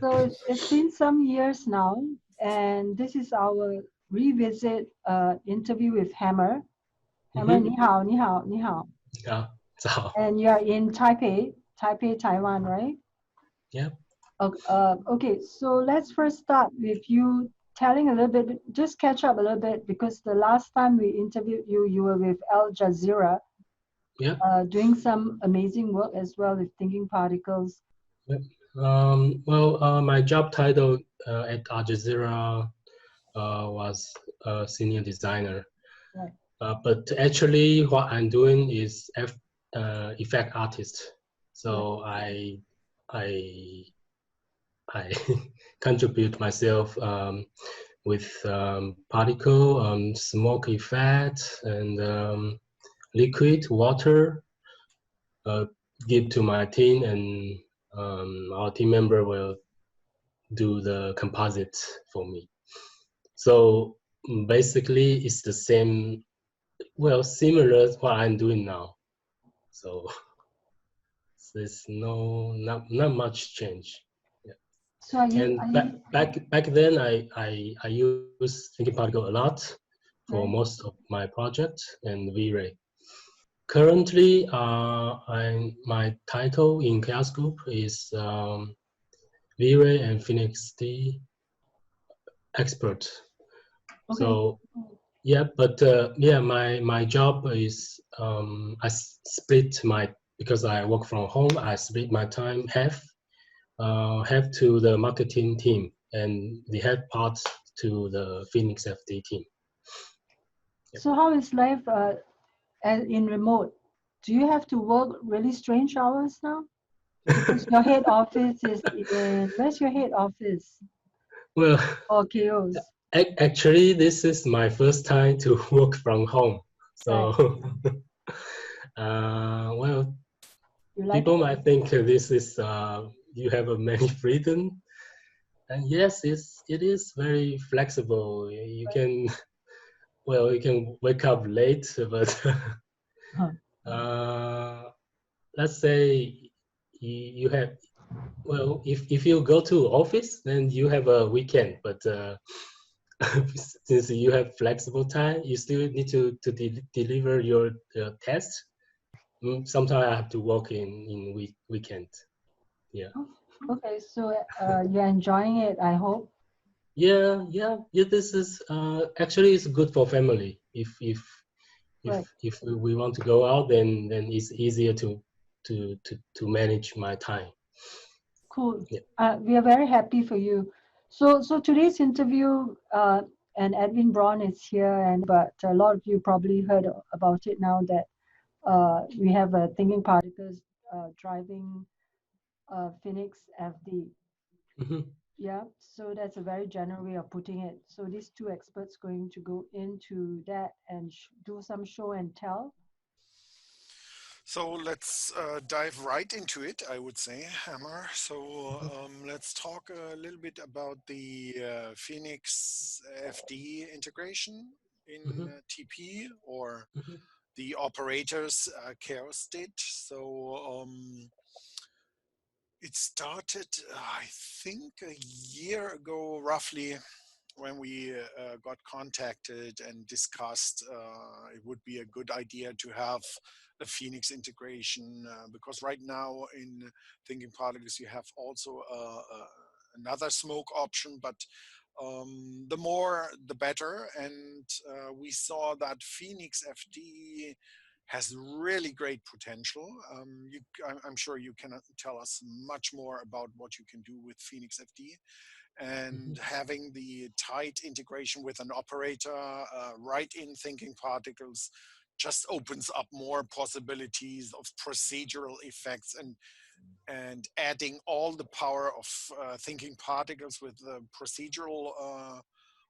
So it's been some years now, and this is our revisit interview with Hammer. Hammer, Mm-hmm. 你好,你好,你好. Yeah. So, And you are in Taipei, Taiwan, right? yeah. Okay, so let's first start with you telling a little bit, just catch up a little bit, because the last time we interviewed you, you were with Al Jazeera, Yeah. doing some amazing work as well with thinking particles. Yep. My job title at Al Jazeera was senior designer. Right. But actually, what I'm doing is effect artist. So I contribute myself with particle, smoke effect, and liquid water. Give to my team, and our team member will do the composite for me. So basically, it's the same, well, similar to what I'm doing now. So there's not much change. Yeah. So are you, And back then, I used thinking particle a lot for right? most of my projects and V-Ray. Currently, my title in Chaos Group is V-Ray and PhoenixFD expert. Okay. So yeah, but yeah, my job is I split my, because I work from home. I split my time half to the marketing team and the half part to the PhoenixFD team. Yep. So how is life in remote? Do you have to work really strange hours now? Because your head office is in, where's your head office? Well, Or chaos? actually, this is my first time to work from home. Right. So, well, You like people it? might think this is you have a many freedom, and yes, it is very flexible. You can, well, you can wake up late, but Huh. let's say you have, well, if you go to office, then you have a weekend, but since you have flexible time, you still need to deliver your test. Sometimes I have to work in weekend. Yeah. Okay, so you're enjoying it, I hope. Yeah. This is actually it's good for family. Right. If we want to go out, then it's easier to manage my time. Cool. Yeah. We are very happy for you. So today's interview, and Edwin Braun is here, and but a lot of you probably heard about it now that we have a thinking particles driving Phoenix FD. Hmm. Yeah, so that's a very general way of putting it. So these two experts going to go into that and do some show and tell. So let's dive right into it, I would say, Hammer. So let's talk a little bit about the Phoenix FD integration in Hmm. TP, or Hmm. the operator's chaos state. So it started, I think, a year ago, roughly, when we got contacted and discussed it would be a good idea to have a Phoenix integration, because right now in Thinking Particles you have also another smoke option, but the more the better. And we saw that Phoenix FD has really great potential. I'm sure you can tell us much more about what you can do with Phoenix FD, and having the tight integration with an operator right in Thinking Particles just opens up more possibilities of procedural effects, and adding all the power of Thinking Particles with the procedural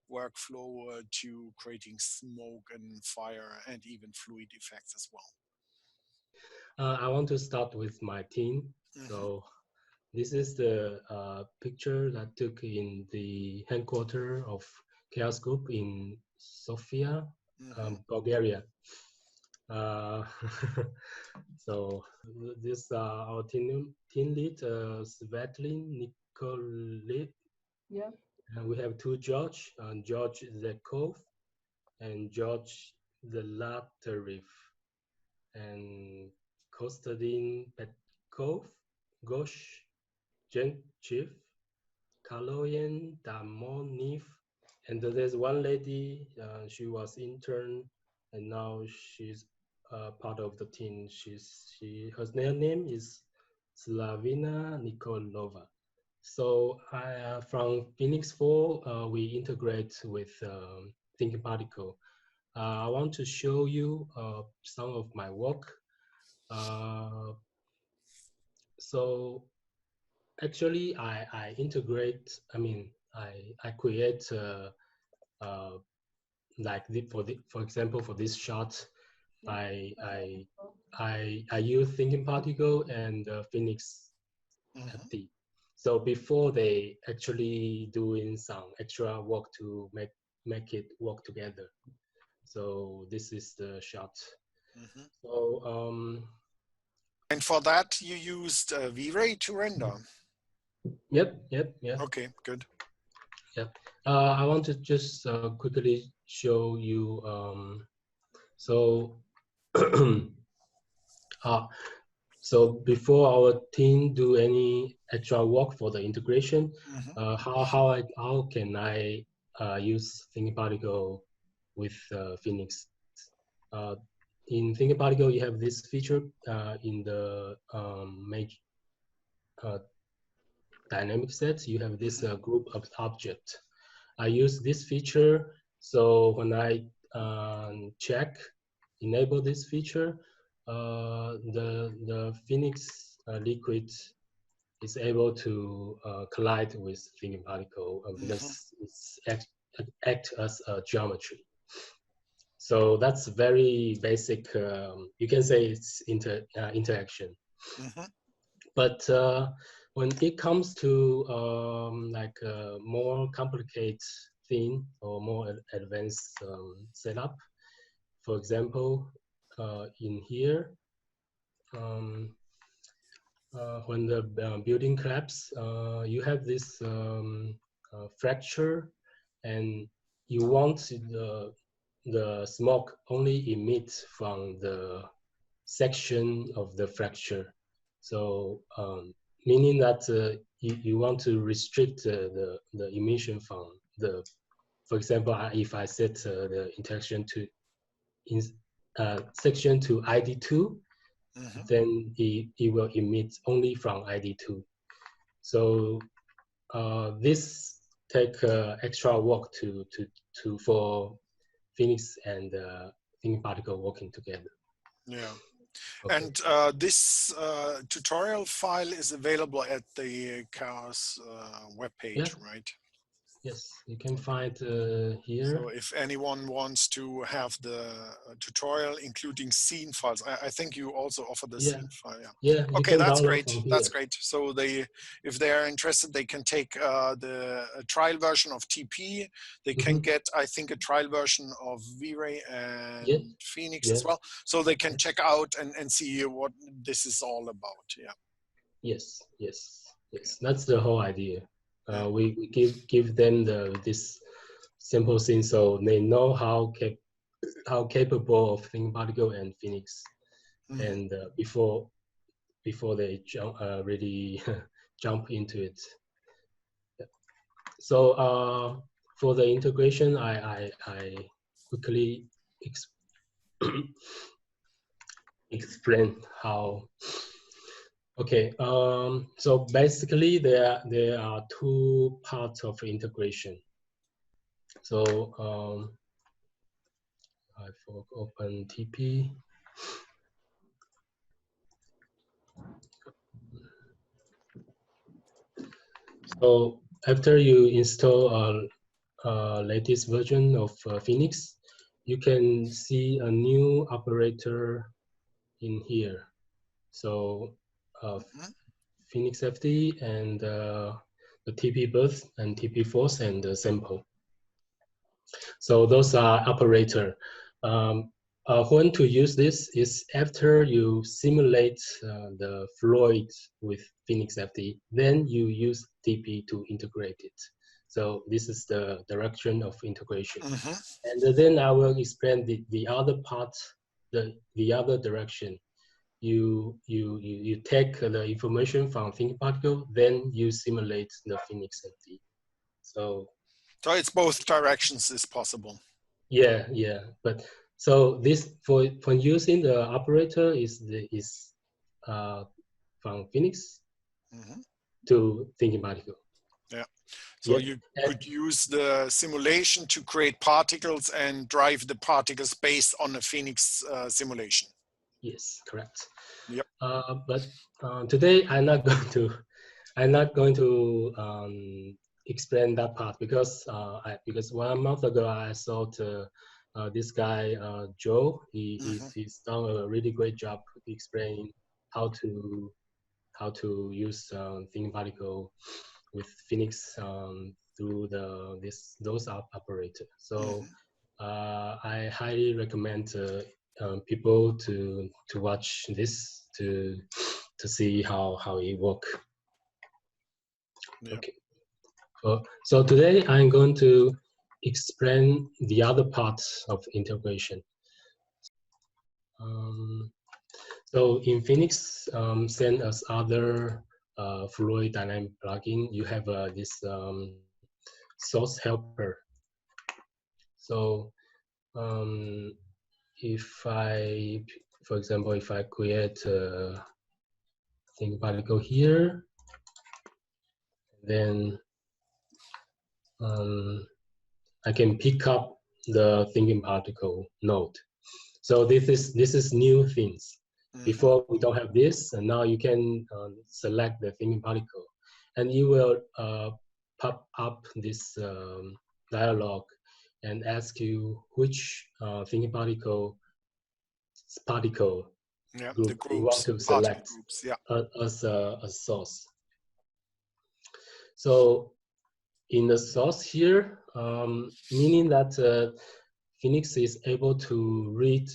workflow to creating smoke and fire and even fluid effects as well. I want to start with my team. So this is the picture that took in the headquarters of Chaos Group in Sofia, Bulgaria. Uh, so this our team lead, Svetlin Nikolip. Yeah. And we have two George, George Zekov and George Zelatarif, and Konstantin Petkov, Gosh Jenchiv, Kaloyan Damoniv, and there's one lady, she was intern, and now she's part of the team. Her name is Slavina Nikolova. So from PhoenixFD, we integrate with Thinking Particle. I want to show you some of my work. So actually, I integrate. I mean, I create like for example, for this shot, I use Thinking Particle and PhoenixFD. So before they actually doing some extra work to make it work together. So this is the shot. So and for that you used V-Ray to render. Yep. Okay, good. Yep. I want to just quickly show you. So so before our team do any extra work for the integration, how can I use Thinking Particle with Phoenix? In Thinking Particle, you have this feature in the major dynamic set. You have this group of object. I use this feature, so when I enable this feature, the Phoenix liquid is able to collide with Thinking Particle because it's act as a geometry. So that's very basic. You can say it's interaction. But when it comes to like a more complicated thing or more advanced setup, for example, in here, when the building collapse, you have this fracture, and you want the smoke only emit from the section of the fracture. So meaning that you want to restrict the emission from the, for example, if I set the interaction to section to ID2, then it will emit only from ID2. So this take extra work for Phoenix and Thinking Particle working together. Yeah. Okay. And this tutorial file is available at the Chaos webpage, right? Yes, you can find here. So if anyone wants to have the tutorial, including scene files, I think you also offer the scene file. Yeah. Okay, that's great. That's great. So if they are interested, they can take the trial version of TP. They can get, I think, a trial version of V-Ray and Phoenix as well. So they can check out and see what this is all about. Yeah. Yes. That's the whole idea. We give them this simple thing so they know how capable of Thinking Particle and Phoenix, and before they really jump into it. So for the integration, I quickly explain how. Okay, so basically there are two parts of integration. So I open TP. So after you install a latest version of Phoenix, you can see a new operator in here. So PhoenixFD and the TP birth and TP force and the sample. So those are operator. when to use this is after you simulate the fluid with PhoenixFD, then you use DP to integrate it. So this is the direction of integration. And then I will explain the other part, the other direction. You take the information from thinkingParticle, then you simulate the PhoenixFD. So it's both directions is possible. Yeah, yeah. But so this for using the operator is from Phoenix to thinkingParticle. Yeah. So Yeah. you could use the simulation to create particles and drive the particles based on a Phoenix simulation. Yes, correct. Yep. But today I'm not going to explain that part because because 1 month ago I saw this guy Joe. He's done a really great job explaining how to use thinkingParticle with Phoenix through those operator. So I highly recommend people to watch this to see how it works. Yep. Okay. So today I'm going to explain the other parts of integration. So in Phoenix, send us other fluid dynamic plugin. You have this source helper. So for example, if I create a thinkingParticle here, then I can pick up the thinkingParticle node. So this is new things. Before we don't have this, and now you can select the thinkingParticle, and you will pop up this dialog and ask you which thinkingParticle particle group you want to select as a source. So in the source here, meaning that Phoenix is able to read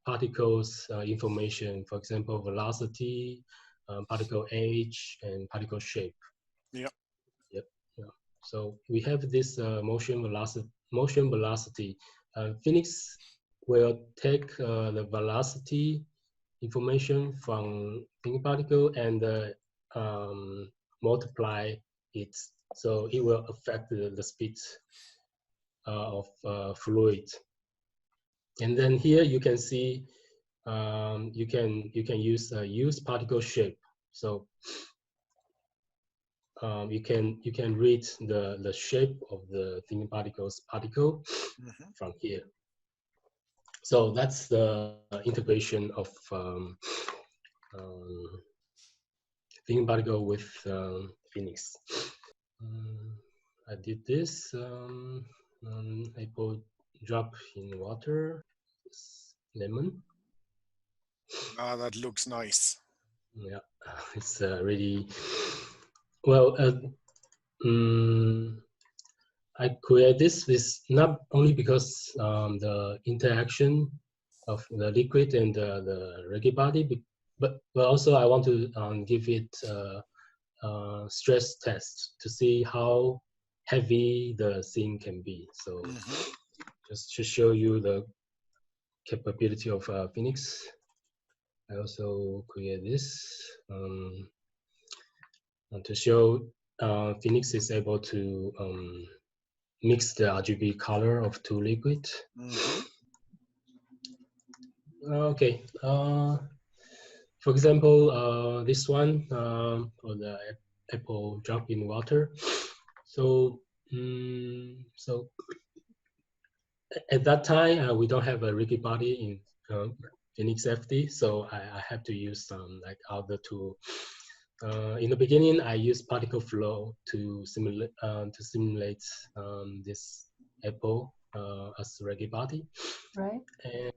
particles information, for example, velocity, particle age, and particle shape. Yep. Yep. Yeah. So we have this motion velocity. Phoenix will take the velocity information from thinkingParticle and multiply it. So it will affect the speed of fluid. And then here you can see you can use particle shape. So you can read the shape of the thinkingParticle's particle from here. So that's the integration of thinkingParticle with Phoenix. I did this. I put drop in water, lemon. Ah, that looks nice. Yeah, it's really well. I create this not only because the interaction of the liquid and the reggae body, but also I want to give it stress test to see how heavy the thing can be. So just to show you the capability of Phoenix, I also create this to show Phoenix is able to mix the RGB color of two liquid. Okay. For example, this one for the apple drop in water. So so at that time we don't have a rigid body in PhoenixFD, so I have to use some like other tool. In the beginning, I used particle flow to simulate this apple as rigid body. Right. And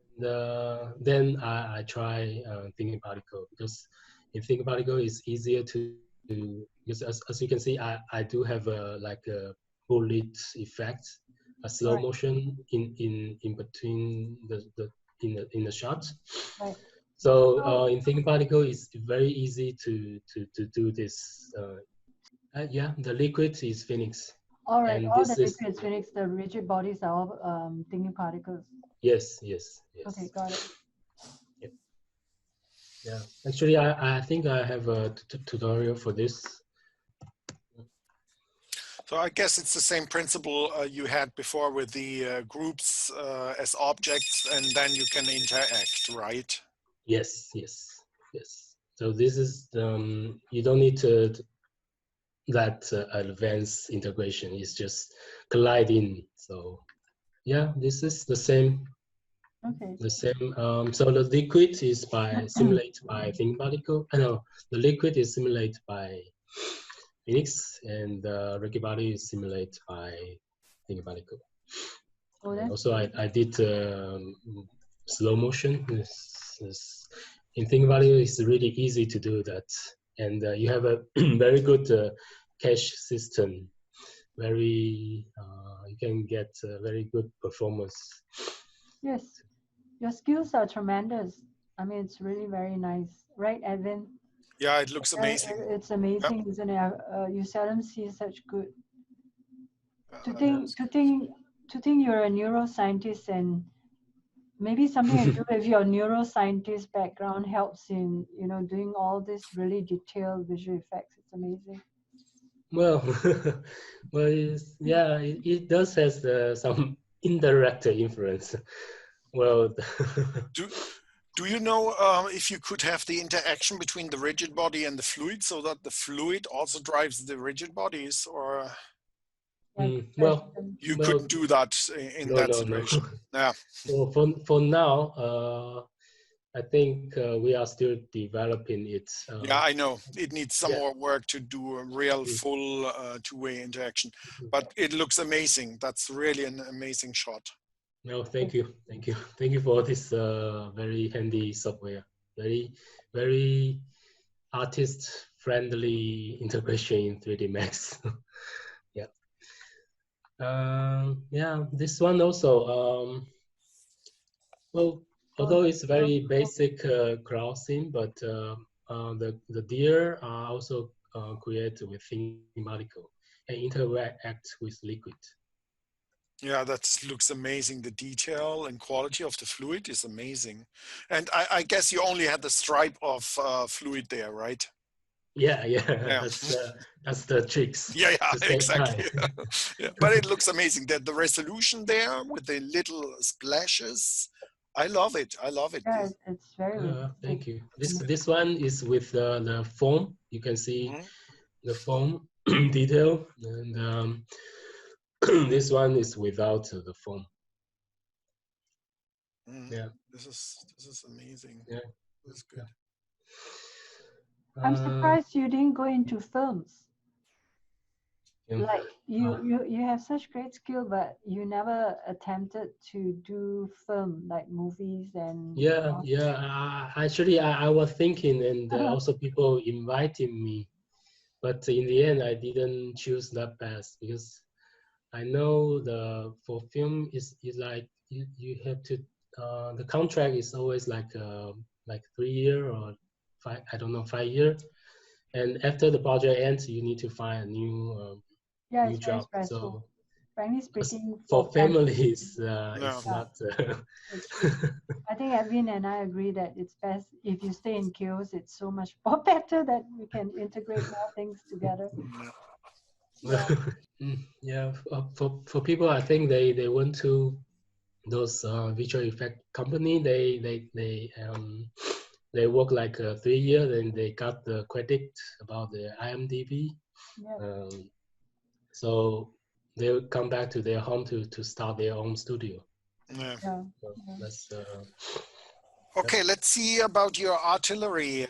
then I try thinkingParticle, because in thinkingParticle it's easier to because as you can see, I do have like a bullet effect a slow Right. motion in between in the shot. Right. So So, in thinkingParticle, it's very easy to do this. Yeah, the liquid is Phoenix, all right, and all the this is liquids, Phoenix, the rigid bodies are all thinking particles. yes. Okay, got it. Yep. Yeah. Actually, I think I have a tutorial for this. So I guess it's the same principle you had before with the groups as objects, and then you can interact, right? Yes. So this is you don't need to that advanced integration. It's just collide in. So yeah, this is the same. Okay. So the liquid is simulated by thinkingParticle. I know the liquid is simulated by Phoenix, and the regular body is simulated by thinkingParticle. Oh, And that's also, I did slow motion. In thinkingParticle, it's really easy to do that, and you have a very good cache system. You can get very good performance. yes. Your skills are tremendous. I mean, it's really very nice, right, Edwin? Yeah, it looks amazing. It's amazing, isn't it? You seldom see such good. To That's think, to think, to think you're a neuroscientist, and maybe something to do with your neuroscientist background helps in, doing all this really detailed visual effects. It's amazing. Well, yeah, it does has some indirect influence. Well, Do you know if you could have the interaction between the rigid body and the fluid so that the fluid also drives the rigid bodies, or Yeah, well, you couldn't do that in that no. situation? Yeah. So for now, I think we are still developing it. Yeah, I know. It needs some Yeah. more work to do a real full two-way interaction, but it looks amazing. That's really an amazing shot. No, thank you for this very handy software. Very artist-friendly integration in 3D Max. Yeah. Yeah, this one also. Well, although it's very basic crowd scene, but the deer are also created with thinkingParticle and interact with liquid. Yeah, that looks amazing. The detail and quality of the fluid is amazing. And I guess you only had the stripe of fluid there, right? Yeah, Yeah. that's the tricks. Yeah, To save exactly. time. Yeah. But it looks amazing. The resolution there with the little splashes, I love it. I love it. Yeah, it's very realistic. Thank you. This one is with the foam. You can see the foam detail, and this one is without the foam. Yeah. This is amazing. Yeah. That's good. I'm surprised you didn't go into films. Yeah. Like you have such great skill, but you never attempted to do film, like movies and. Actually, I was thinking, and also people invited me, but in the end, I didn't choose that path because I know for film is like you have to the contract is always like 3 year or 5, I don't know, 5 year, and after the project ends, you need to find a new Yeah, new it's very job. stressful. So Frankly speaking, for families, No. it's not. I think Edwin and I agree that it's best if you stay in chaos. It's so much more better that we can integrate more things together. Yeah. Yeah, for people, I think they went to those visual effect company. They work like 3 years and they got the credit about the IMDb. Yeah. So they will come back to their home to start their own studio. Yeah. Yeah. So that's Okay, let's see about your artillery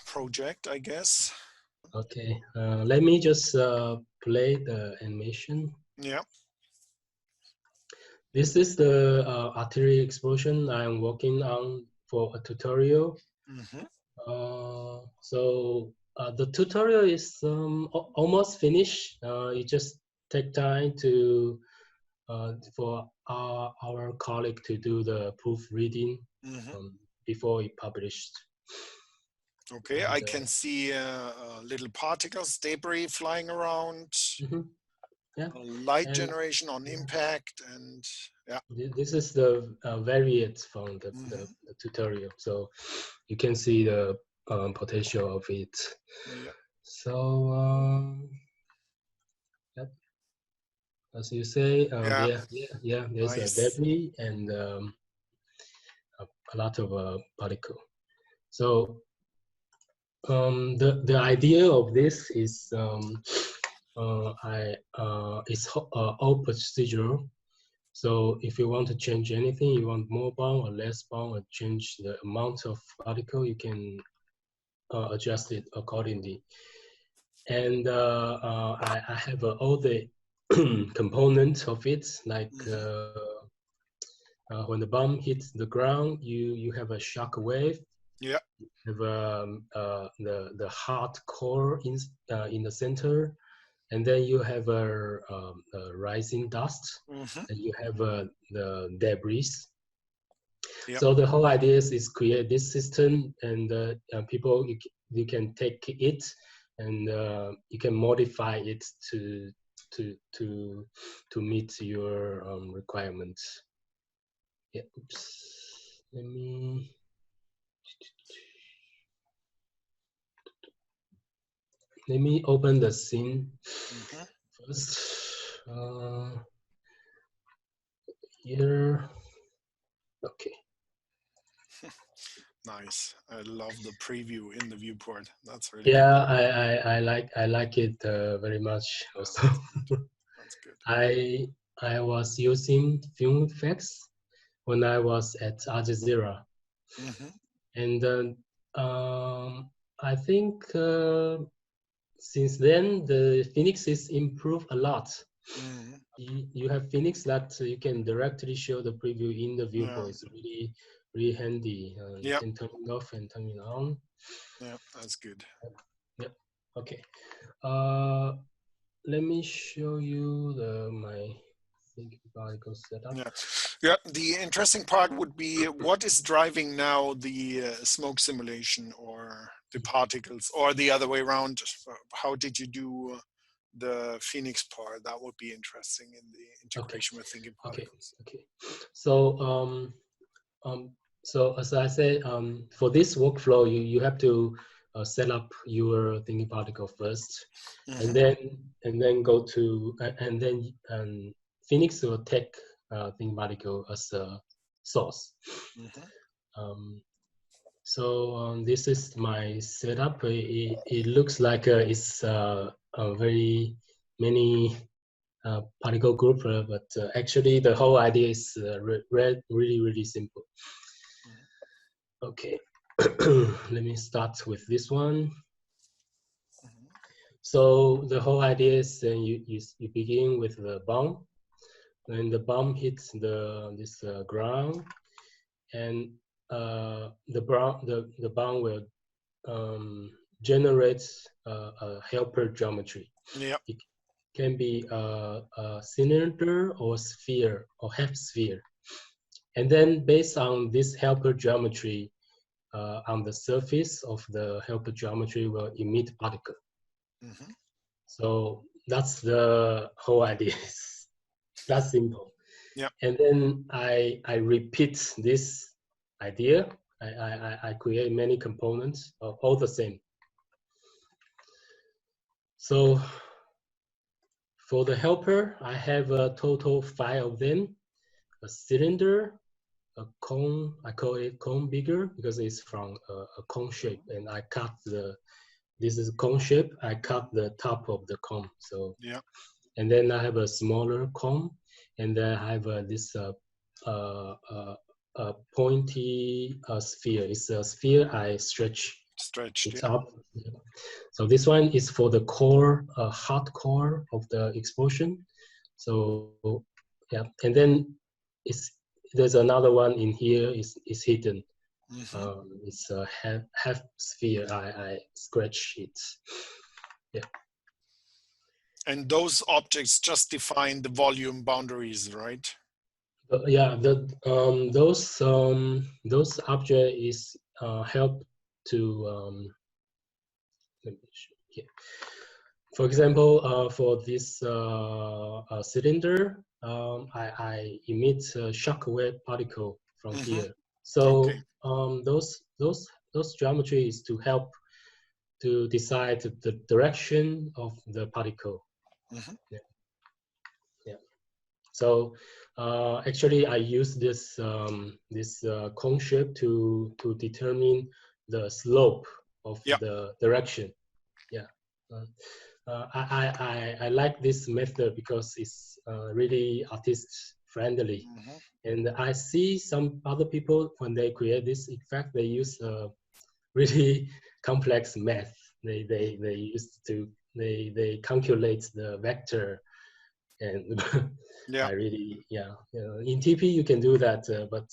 project, I guess. okay. Let me just play the animation. Yeah. This is the artillery explosion I'm working on for a tutorial. So the tutorial is almost finished. You just take time to for our colleague to do the proofreading before it published. Okay, And, I can see little particles, debris flying around, yeah, light generation on impact, and yeah. This is the variant from the tutorial, so you can see the potential of it. Yeah. So, yep. As you say, there's nice. a debris and a lot of particle. So the idea of this is it's all procedural. So if you want to change anything, you want more bound or less bound, or change the amount of particle, you can adjust it accordingly. And I have all the components of it, like when the bomb hits the ground, you have a shock wave. Yeah. You have the hard core in the center, and then you have a rising dust, and you have the debris. Yep. So the whole idea is create this system, and people you can take it and you can modify it to meet your requirements. Yeah. Oops. Let me open the scene first. Here. Okay. Nice. I love the preview in the viewport. That's really good. I like it very much also. That's good. I was using FilmFX when I was at Al Jazeera, and I think since then the Phoenix is improved a lot. You have Phoenix that you can directly show the preview in the viewport. It's really handy. You can turn it off and turn it on. Yeah, that's good. Yep. Okay. Let me show you my thinkingParticles setup. Yeah. The interesting part would be what is driving now the smoke simulation or the particles, or the other way around. How did you do the Phoenix part? That would be interesting in the integration with thinkingParticles. Okay. So so as I said, for this workflow, you have to set up your thinkingParticle first, and then go to and then Phoenix will take thinkingParticle as a source. So this is my setup. It looks like it's a very many particle group, but actually the whole idea is really simple. Okay, let me start with this one. So the whole idea is you begin with the bomb. When the bomb hits this ground, and the bomb will generate a helper geometry. Yep. It can be a cylinder or sphere or half sphere. And then based on this helper geometry, on the surface of the helper geometry will emit particle. So that's the whole idea. That's simple. Yeah. And then I repeat this idea. I create many components, all the same. So for the helper, I have a total 5 of them. A cylinder, a cone, I call it cone bigger because it's from a cone shape, and I cut this is cone shape, I cut the top of the cone. So yeah. And then I have a smaller cone, and then I have this pointy sphere. It's a sphere I stretch the top. Yeah. So this one is for the core, hard core of the explosion. So yeah, and then there's another one in here is hidden. It's a half sphere. I scratch it. Yeah. And those objects just define the volume boundaries, right? Yeah, those object is help to let me show here. For example, for this cylinder, I emit a shockwave particle from here. So Okay. those geometry is to help to decide the direction of the particle. Yeah. Yeah. So actually, I use this this cone shape to determine the slope of the direction. Yeah. I like this method because it's really artist friendly. And I see some other people when they create this effect, they use really complex math. They used to they calculate the vector, and I really in TP you can do that, but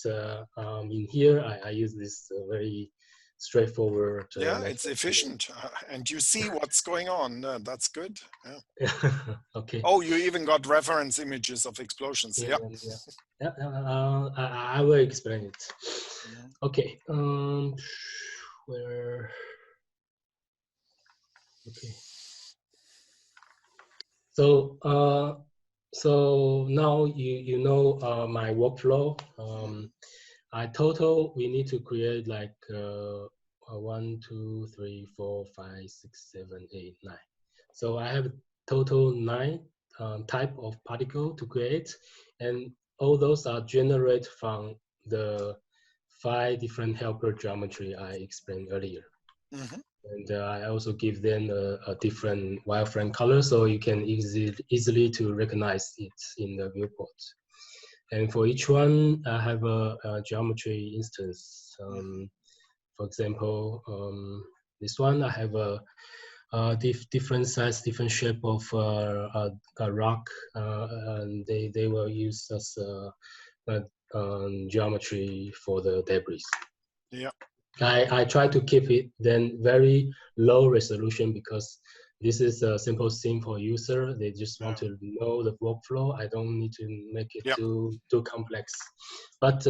in here I use this very straightforward. It's efficient, and you see what's going on. That's good. Yeah. Okay. Oh, you even got reference images of explosions. Yeah. I will explain it. Okay. Where? Okay. So so now you know my workflow. We need to create like 1, 2, 3, 4, 5, 6, 7, 8, 9. So I have total 9 type of particle to create, and all those are generated from the 5 different helper geometry I explained earlier. And I also give them a different wireframe color, so you can easily to recognize it in the viewport. And for each one, I have a geometry instance. For example, this one I have a different size, different shape of a rock, and they will use as geometry for the debris. Yeah. I try to keep it then very low resolution because this is a simple thing for user. They just want to know the workflow. I don't need to make it too complex. But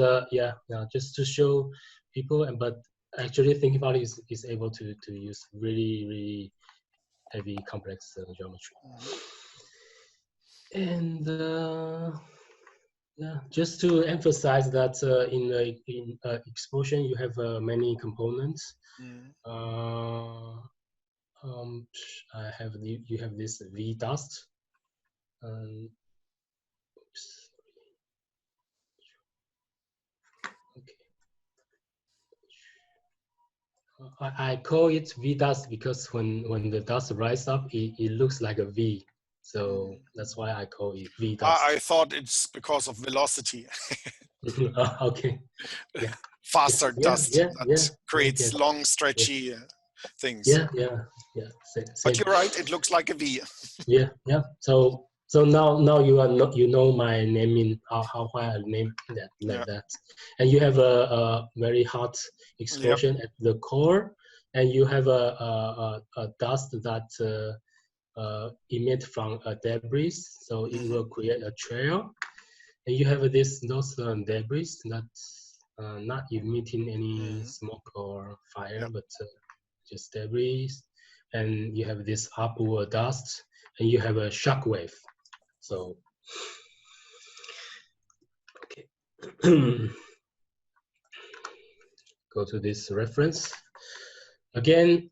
just to show people, but actually thinkingParticles is able to use really heavy complex geometry. And just to emphasize that in explosion you have many components. I have you have this V dust. I call it V dust because when the dust rises up, it looks like a V. So that's why I call it V dust. I thought it's because of velocity. Okay. Yeah. Faster dust that creates long, stretchy things. Yeah. But you're right; it looks like a V. Yeah. So now you know my naming, how I name that like that, and you have a very hot explosion at the core, and you have a dust that emit from a debris, so it will create a trail, and you have those debris that's not emitting any smoke or fire, but just debris, and you have this upward dust, and you have a shock wave. So, okay. Go to this reference. Again,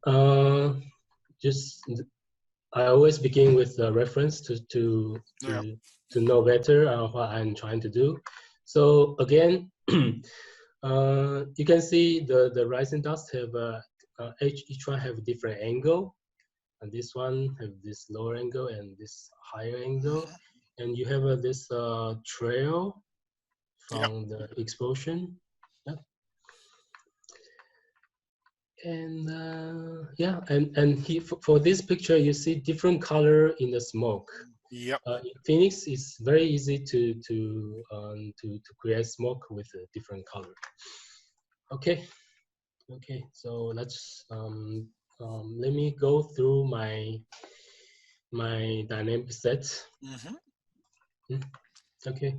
I always begin with the reference to know better what I'm trying to do. So again, you can see the rising dust have each one have different angle, and this one have this lower angle and this higher angle, and you have this trail from the explosion. And for this picture, you see different color in the smoke. In Phoenix, it's very easy to create smoke with a different color. Okay. So let's let me go through my my dynamic set. Okay.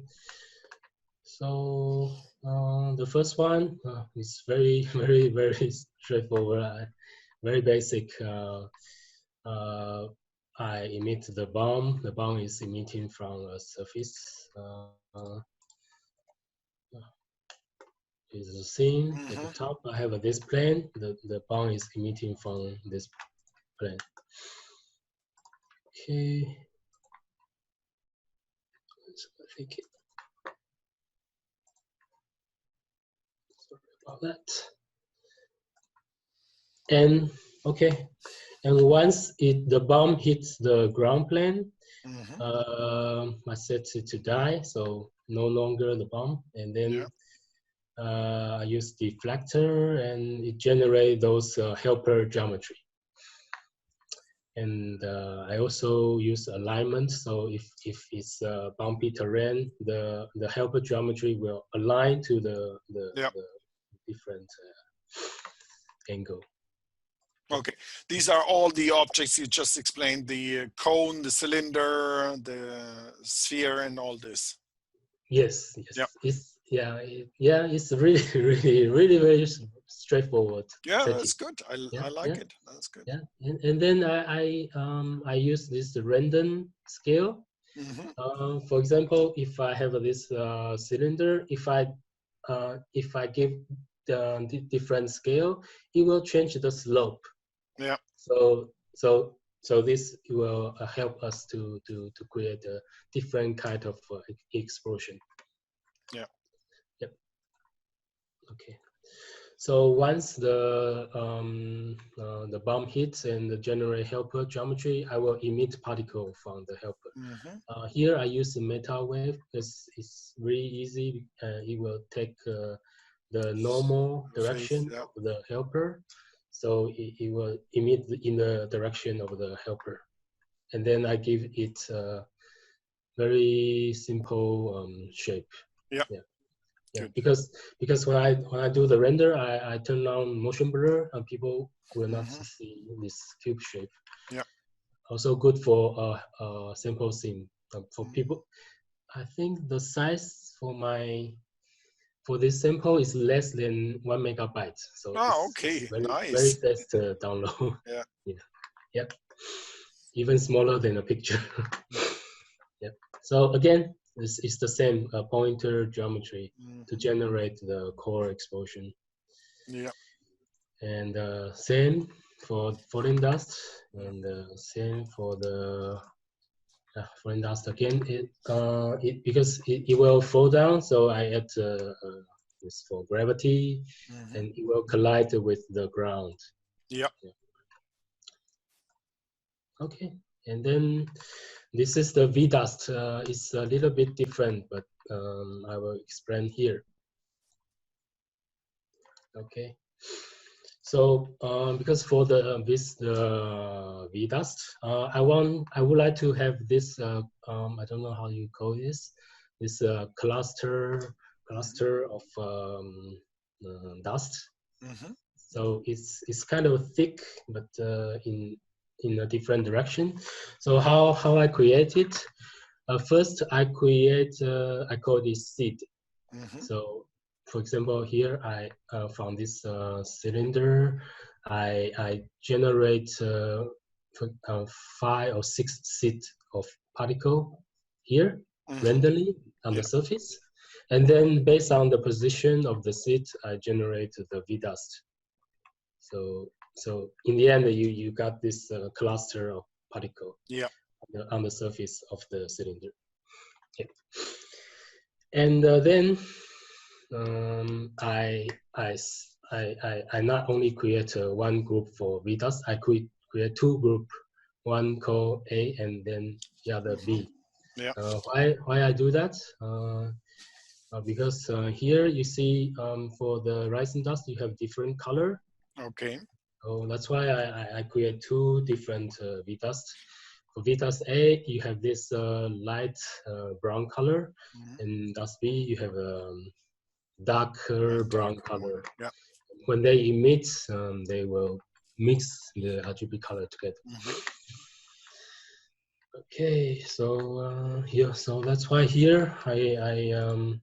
So the first one is very, very straightforward, very basic. I emit the bomb. The bomb is emitting from a surface. Is the scene at the top. I have this plane. The bomb is emitting from this plane. Okay. So I think sorry about that. And okay. And once the bomb hits the ground plane, I set it to die, so no longer the bomb. And then I use deflector, and it generates those helper geometry. And I also use alignment. So if it's bumpy terrain, the helper geometry will align to the different angle. Okay, these are all the objects you just explained, the cone, the cylinder, the sphere, and all this. Yes, yes. It's really very straightforward. Yeah, setting. that's good. I like it. That's good. Yeah, and then I use this random scale. For example, if I have this cylinder, if I give the different scale, it will change the slope. Yeah. So this will help us to create a different kind of explosion. Yeah. Yep. Okay. So once the bomb hits and generate helper geometry, I will emit particle from the helper. Here I use the meta wave because it's really easy. It will take the normal direction of the helper. So it will emit in the direction of the helper. And then I give it a very simple shape. Yeah. Yeah, because when I do the render, I turn on motion blur, and people will not see this cube shape. Yeah. Also good for sample scene. For people, I think the size for this sample is less than 1 megabyte. So okay, it's nice. very fast to download. Yeah. Yep. Even smaller than a picture. Yep. So again, it's the same pointer geometry to generate the core explosion. Yeah. And same for falling dust, and same for the falling dust again. Because it will fall down, so I add this for gravity, and it will collide with the ground. Yeah. Okay, and then this is the V dust. It's a little bit different, but I will explain here. Okay. So because for the V dust, I would like to have this I don't know how you call this cluster of dust. So it's kind of thick, but in a different direction. So how I create it? First I call this seed. So for example, here I from this cylinder, I generate 5 or 6 seeds of particle here randomly on the surface, and then based on the position of the seed, I generate the V dust. So in the end, you got this cluster of particle on the surface of the cylinder. Okay. And then I not only create one group for V dust, I create 2 groups, one called A and then the other B. Yeah. Why I do that? Because here you see for the rising dust you have different color. Okay. So that's why I create 2 different V dust. For V dust A, you have this light brown color, and dust B, you have darker brown color. Yeah. When they emit, they will mix the RGB color together. Okay, so here, so that's why here I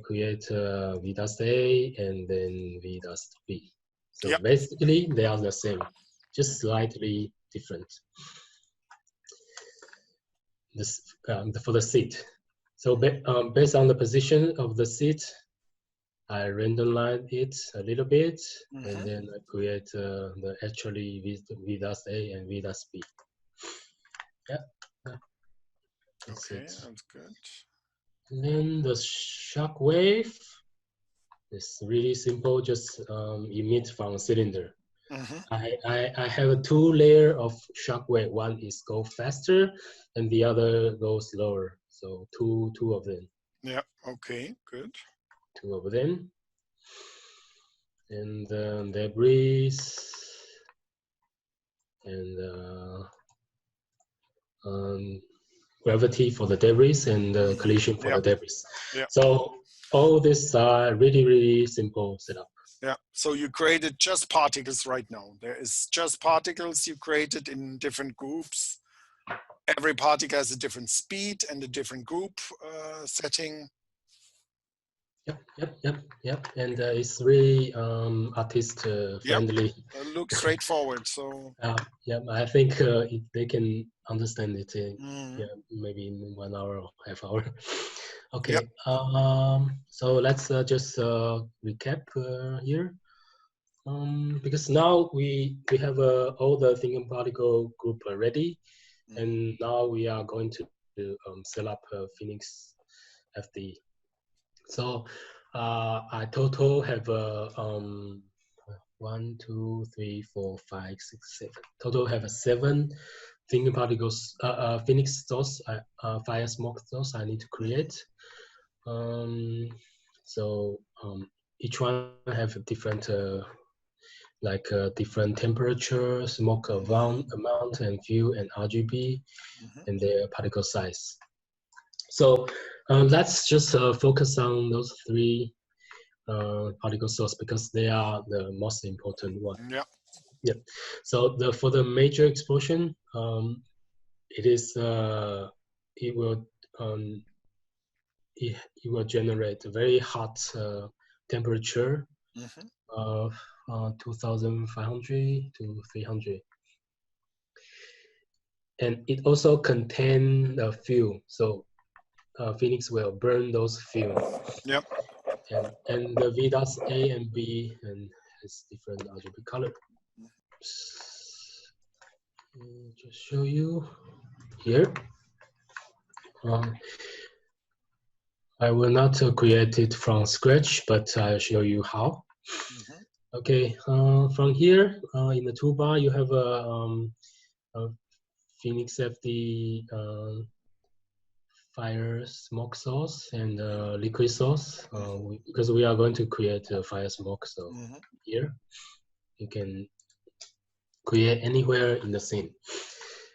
create v dust A and then v dust B. So Yep. basically they are the same, just slightly different. This for the seat. So based on the position of the seat, I randomize it a little bit, and then I create the actually v dust A and v dust B. Yeah. That's Okay, it. that's good. And then the shock wave is really simple, just emit from a cylinder. I have a 2 layer of shock wave. One is go faster and the other goes slower. So two of them. Yeah, okay, good. 2 of them. And debris and gravity for the debris and collision for the debris. Yeah. So all this are really simple setup. Yeah, so you created just particles right now. There is just particles you created in different groups. Every particle has a different speed and a different group setting. Yep. And it's really artist friendly. Looks straightforward. So yeah, I think they can understand it in maybe in 1 hour or half hour. Okay. So let's just recap here. Because now we have all the thinking particle group ready, and now we are going to set up PhoenixFD. So I total have 1, 2, 3, 4, 5, 6, 7. Total have 7 thinking particles, Phoenix source, fire smoke source I need to create. So each one have a different different temperature, smoke amount, and view, and RGB, and their particle size. So let's just focus on those 3 particle source because they are the most important one. Yeah. So for the major explosion, it will generate a very hot temperature of 2,500 to 300, and it also contains a fuel. So Phoenix will burn those fuel. Yep. And the VDOS A and B and has different RGB color. Just show you here. I will not create it from scratch, but I'll show you how. Okay, from here in the toolbar, you have a PhoenixFD fire smoke source and liquid source because we are going to create a fire smoke. So here you can create anywhere in the scene,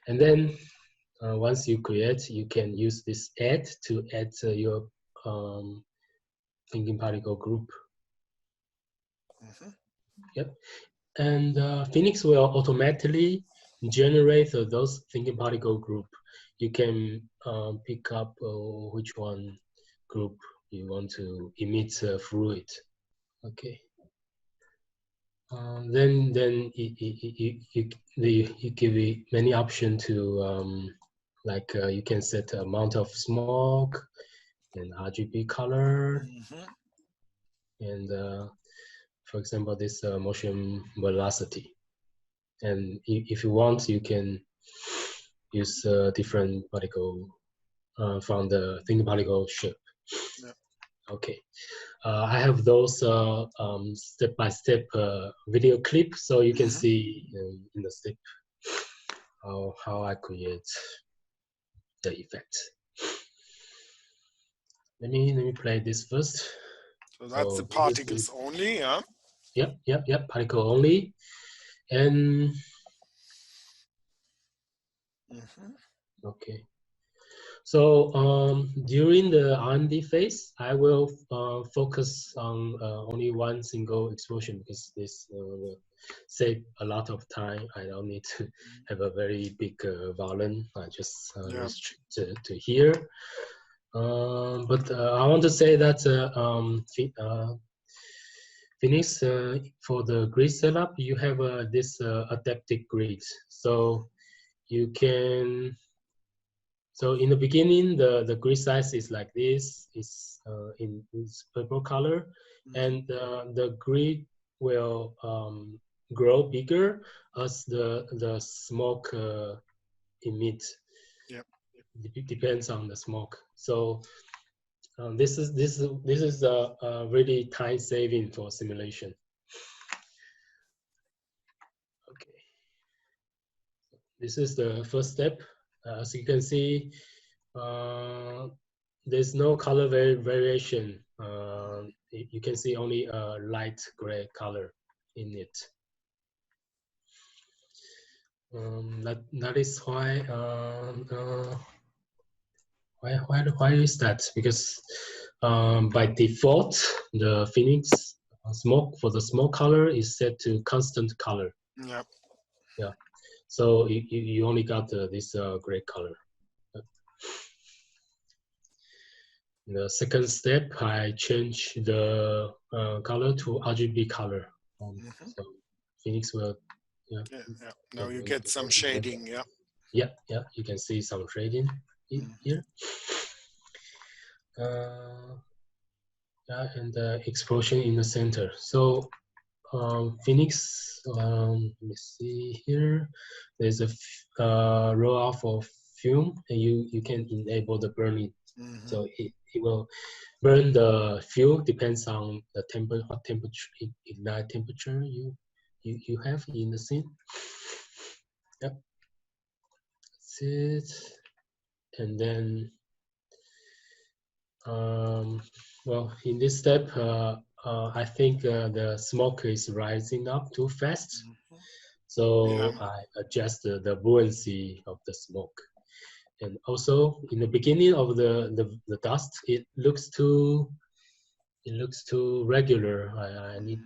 and then once you create, you can use this add to add your thinking particle group. Yep, and Phoenix will automatically generate those thinking particle group. You can pick up which one group you want to emit through it. Okay. Then you give you many options to you can set the amount of smoke and RGB color, and for example this motion velocity. And if you want, you can use different particle from the thinking particle shape. Okay. I have those step-by-step video clip, so you can see in the step how I create the effect. Let me play this first. So that's the particles only, yeah? Yep, particle only. And okay. So during the R&D phase, I will focus on only one single explosion because this will save a lot of time. I don't need to have a very big volume. I just restrict to here. But I want to say that Phoenix, for the grid setup, you have this adaptive grid. So you can, so in the beginning, the grid size is like this, is in this purple color, and the grid will grow bigger as the smoke emits. Yep. It depends on the smoke. So this is really time saving for simulation. Okay, this is the first step. As you can see, there's no color variation. You can see only a light gray color in it. That is why. Why is that? Because by default, the Phoenix smoke for the smoke color is set to constant color. Yep. Yeah. So you only got this gray color. The second step, I change the color to RGB color. So Phoenix will. Yeah. Now you get some shading. Yeah. Yeah. You can see some shading here. And the explosion in the center. So Phoenix, let me see here. There's a roll off of fume, and you can enable the burning. So it will burn the fuel. Depends on the what temperature, ignite temperature you have in the scene. Yep, that's it. And then, well, in this step, I think the smoke is rising up too fast. So I adjust the buoyancy of the smoke. And also in the beginning of the dust, it looks too regular. I need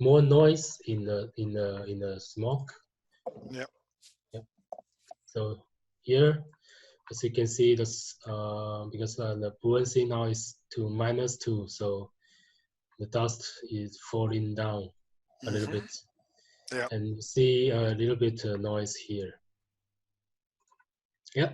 more noise in the smoke. Yep. So here, as you can see, this because the buoyancy now is to -2, so the dust is falling down a little bit. Yeah. And you see a little bit noise here. Yeah.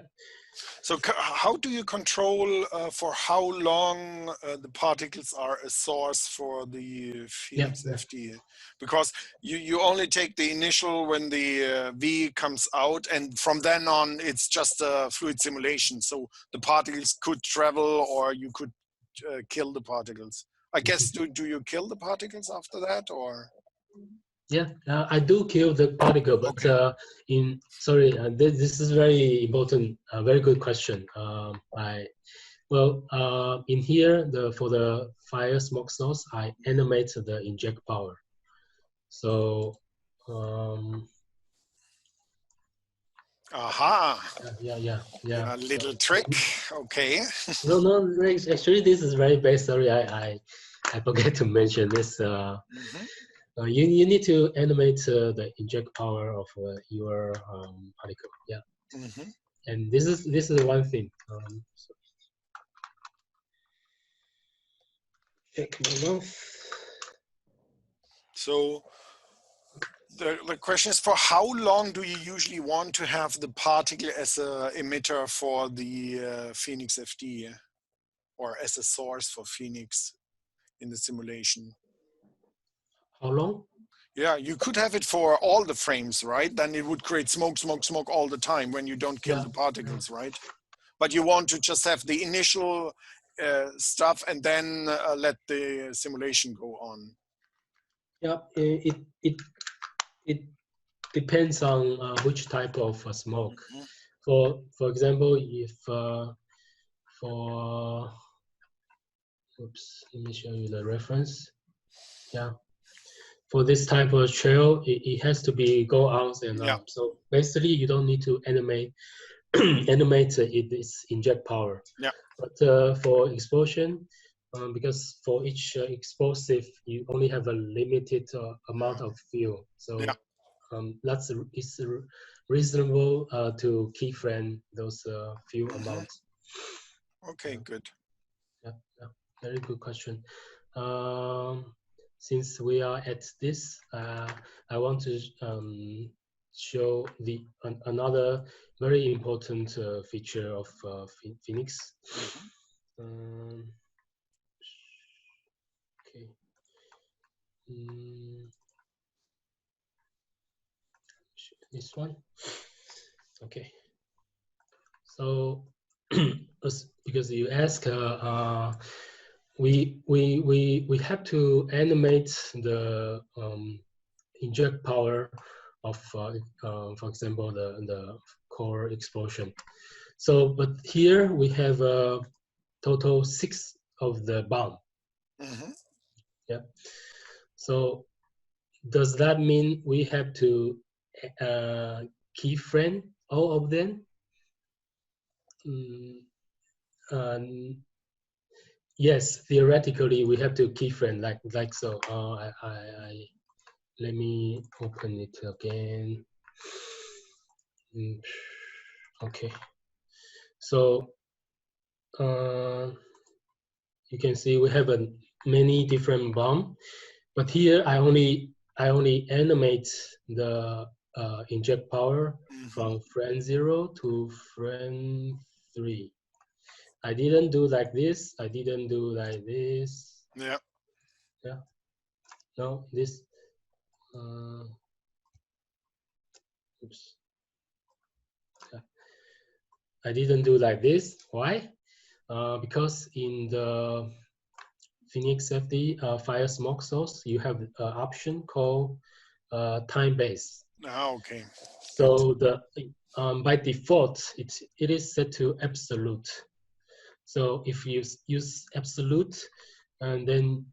So how do you control for how long the particles are a source for the PhFD? Because you only take the initial when the V comes out, and from then on it's just a fluid simulation. So the particles could travel, or you could kill the particles. I guess, do you kill the particles after that, or? Yeah, I do kill the particle, but this is very important, very good question. In here, for the fire smoke source, I animate the inject power. So, Yeah, a little trick. Okay. No, actually, this is very basic. Sorry, I forget to mention this. You need to animate the inject power of your particle. Yeah. And this is one thing. Check my mouth. So the question is, for how long do you usually want to have the particle as an emitter for the PhenoxFD, or as a source for Phoenix in the simulation? How long? Yeah, you could have it for all the frames, right? Then it would create smoke all the time when you don't kill the particles, right? But you want to just have the initial stuff and then let the simulation go on. Yeah, it depends on which type of smoke. For example, if oops, let me show you the reference. Yeah, for this type of trail, it has to be go out and up. So basically, you don't need to animate animate it is inject power. Yeah. But for explosion, because for each explosive you only have a limited amount of fuel, so Yeah. it's reasonable to keyframe those few amounts. Okay, good. Yeah, yeah, very good question. Since we are at this, I want to show another very important feature of Phoenix. Okay. This one. Okay. So because you ask, we have to animate the inject power of, for example, the core explosion. So, but here we have a total 6 of the bomb. Yeah. So, does that mean we have to keyframe all of them? Yes, theoretically we have to keyframe like so. Let me open it again. Okay. So you can see we have many different bomb, but here I only animate the inject power from frame 0 to frame 3. I didn't do like this. I didn't do like this. Yeah. Yeah. No, this. Oops. Yeah. I didn't do like this. Why? Because in the PhoenixFD fire smoke source, you have an option called time base. Okay. So the by default, it is set to absolute. So if you use absolute, and then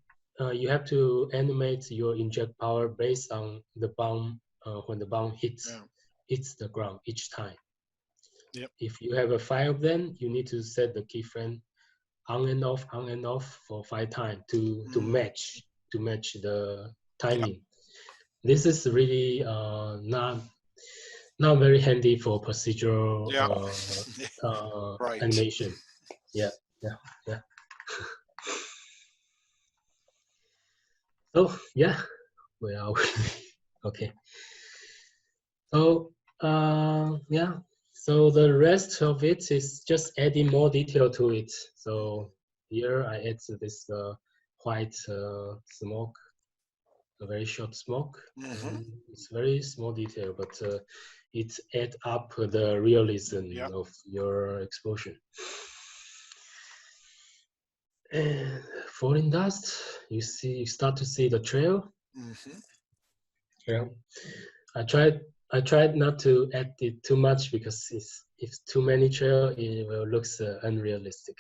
you have to animate your inject power based on the bomb when the bomb hits the ground each time. Yep. If you have 5 of them, you need to set the keyframe on and off for 5 times to match the timing. Yep. This is really not very handy for procedural right. animation. Yeah. So yeah, well, okay. So yeah, so the rest of it is just adding more detail to it. So here I add this white smoke, a very short smoke. It's very small detail, but it adds up the realism of your explosion. And falling dust, you start to see the trail. Yeah, I tried not to add it too much because if too many trail, it will looks unrealistic.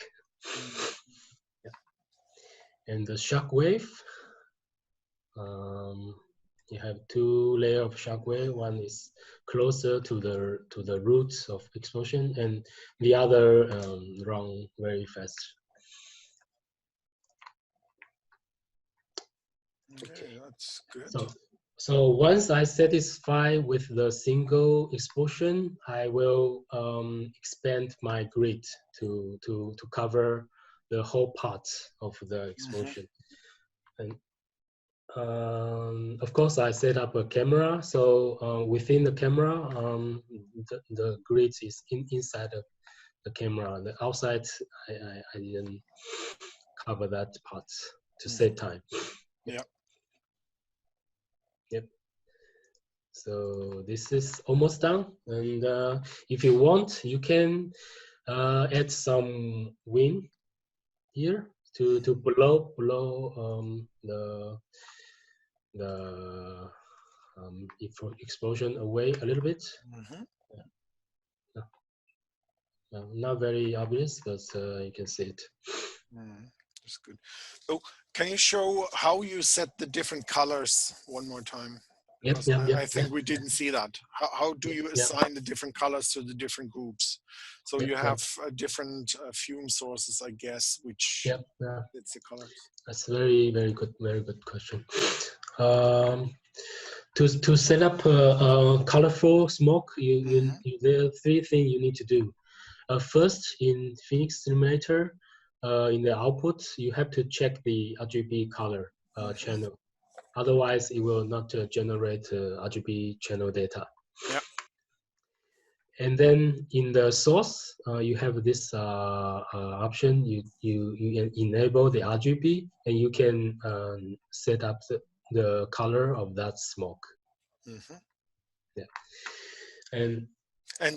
Yeah. And the shock wave, you have 2 layers of shock wave. One is closer to the roots of explosion, and the other run very fast. Okay, that's good. So once I satisfy with the single explosion, I will expand my grid to cover the whole part of the explosion. And of course, I set up a camera. So within the camera, the grid is inside of the camera. The outside, I didn't cover that part to save time. Yeah. Yep. So this is almost done, and if you want, you can add some wind here to blow the explosion away a little bit. Not very obvious because you can see it. That's good. So can you show how you set the different colors one more time? Yep, Because yep, yep, I think yep, we didn't see that. How do you yep, assign the different colors to the different groups? So yep, you yep, have different fume sources, I guess, which yep, yeah. it's the colors. That's very good question. Um, to set up a colorful smoke, there are three things you need to do. First, in Phoenix Simulator, in the output, you have to check the RGB color channel. Otherwise, it will not generate RGB channel data. Yeah. And then in the source, you have this option. You enable the RGB, and you can set up the color of that smoke. Yeah. And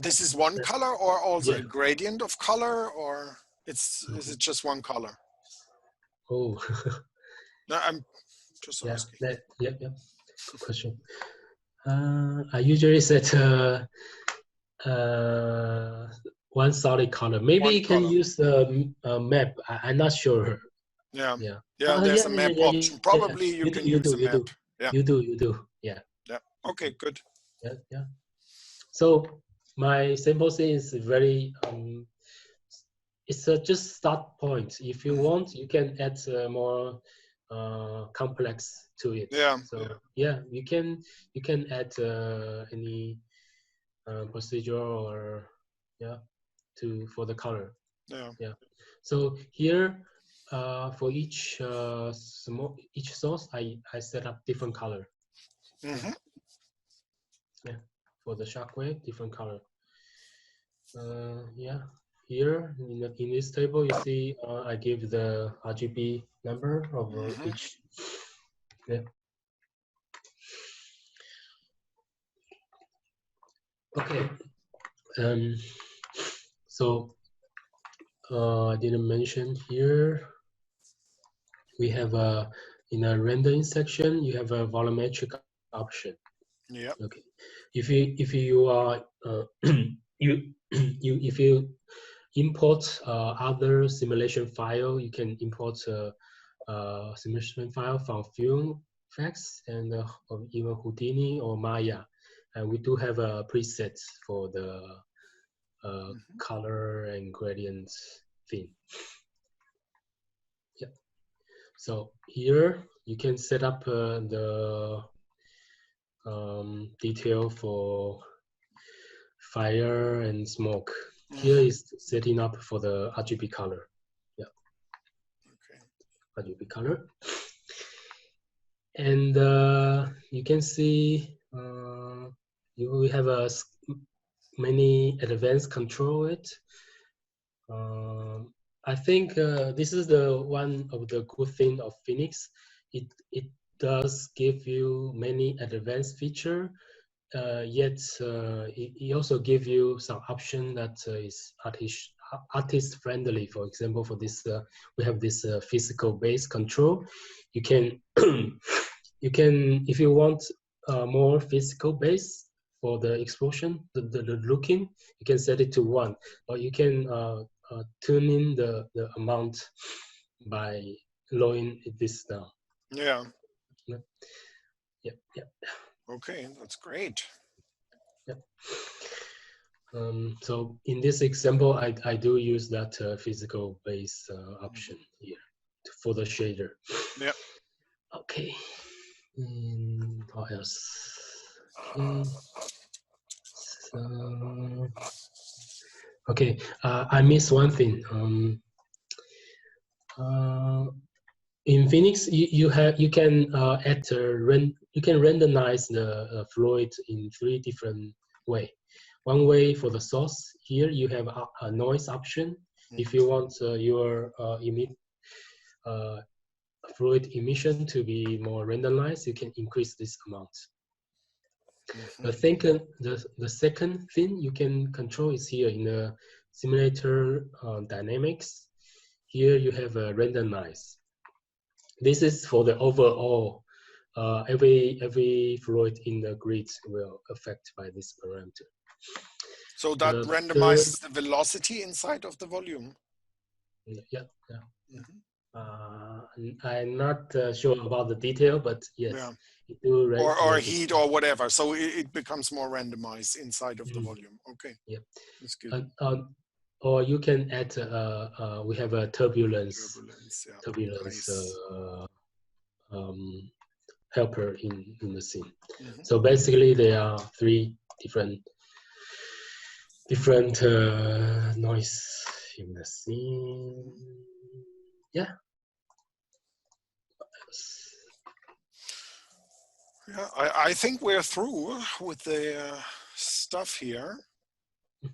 this is one color, or also yeah. a gradient of color, or is it just one color? Oh. No, I'm just yeah. asking. Yep. Good question. I usually set one solid color. Maybe One you can color. use a map. I'm not sure. Yeah. Yeah. Yeah, there's a Yeah. map option. Probably you can use a map. Yeah. You do. Yeah. Yeah. Okay, good. Yeah. So my sample set is very it's just start point. If you want, you can add more complex to it. Yeah. So yeah, you can add any procedure or for the color. Yeah. So here for each each source, I set up different color. Yeah. For the shockwave, different color. Yeah. Here in this table, you see I give the RGB number of each. Yeah. Okay. So I didn't mention here. We have in a rendering section, you have a volumetric option. Yeah. Okay. If you are if you import other simulation file, you can import simulation file from FumeFX and or even Houdini or Maya, and we do have a preset for the color and gradient theme. Yeah. So here you can set up the detail for fire and smoke. Here is setting up for the RGB color. Yeah. Okay. RGB color. And you can see we have many advanced control it. I think this is the one of the good thing of Phoenix. It does give you many advanced feature, yet it also give you some option that is artist friendly. For example, for this we have this physical base control. You can if you want more physical base for the explosion, the looking, you can set it to 1, or you can tune in the amount by lowering this down. Yeah. Yeah. Okay, that's great. Yeah. So in this example, I do use that physical base option here for the shader. Yeah. Okay. What else? Okay. So, okay, I missed one thing. In Phoenix, you can add you can randomize the fluid in 3 different ways. One way for the source. Here you have a noise option. If you want your fluid emission to be more randomized, you can increase this amount. The second thing you can control is here in the simulator dynamics. Here you have a randomize. This is for the overall. Every fluid in the grid will affect by this parameter. So that randomizes the velocity inside of the volume. Yeah. I'm not sure about the detail, but yes, or heat or whatever. So it becomes more randomized inside of the volume. Okay. Yeah. That's good. Or you can add, we have a turbulence Nice. helper in the scene. So basically there are 3 different noise in the scene. Yeah. Yeah, I think we're through with the stuff here. I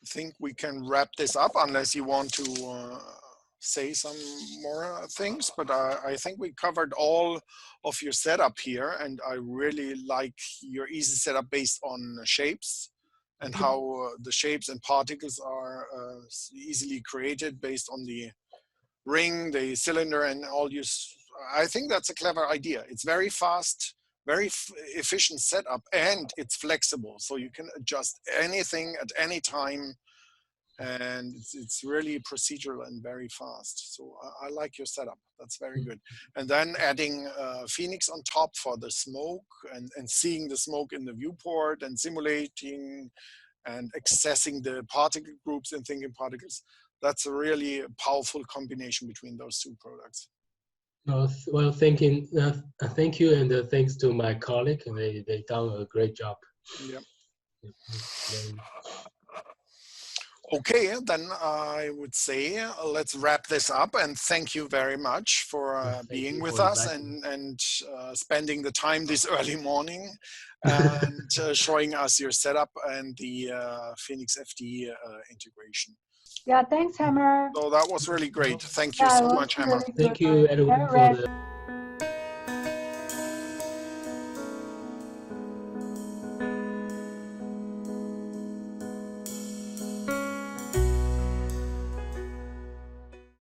think we can wrap this up unless you want to say some more things, but I think we covered all of your setup here, and I really like your easy setup based on shapes and how the shapes and particles are easily created based on the ring, the cylinder, and all you. I think that's a clever idea. It's very fast, very efficient setup, and it's flexible, so you can adjust anything at any time, and it's really procedural and very fast. So I like your setup. That's very good. And then adding Phoenix on top for the smoke and seeing the smoke in the viewport and simulating and accessing the particle groups and thinkingParticles. That's a really powerful combination between those 2 products. Well, thank you, and thanks to my colleague. They done a great job. Yep. Okay, then I would say let's wrap this up, and thank you very much for being with us and spending the time this early morning and showing us your setup and the PhoenixFD integration. Yeah, thanks, Hammer. So that was really great. Thank you so much, Hammer. Thank you, Edwin, for the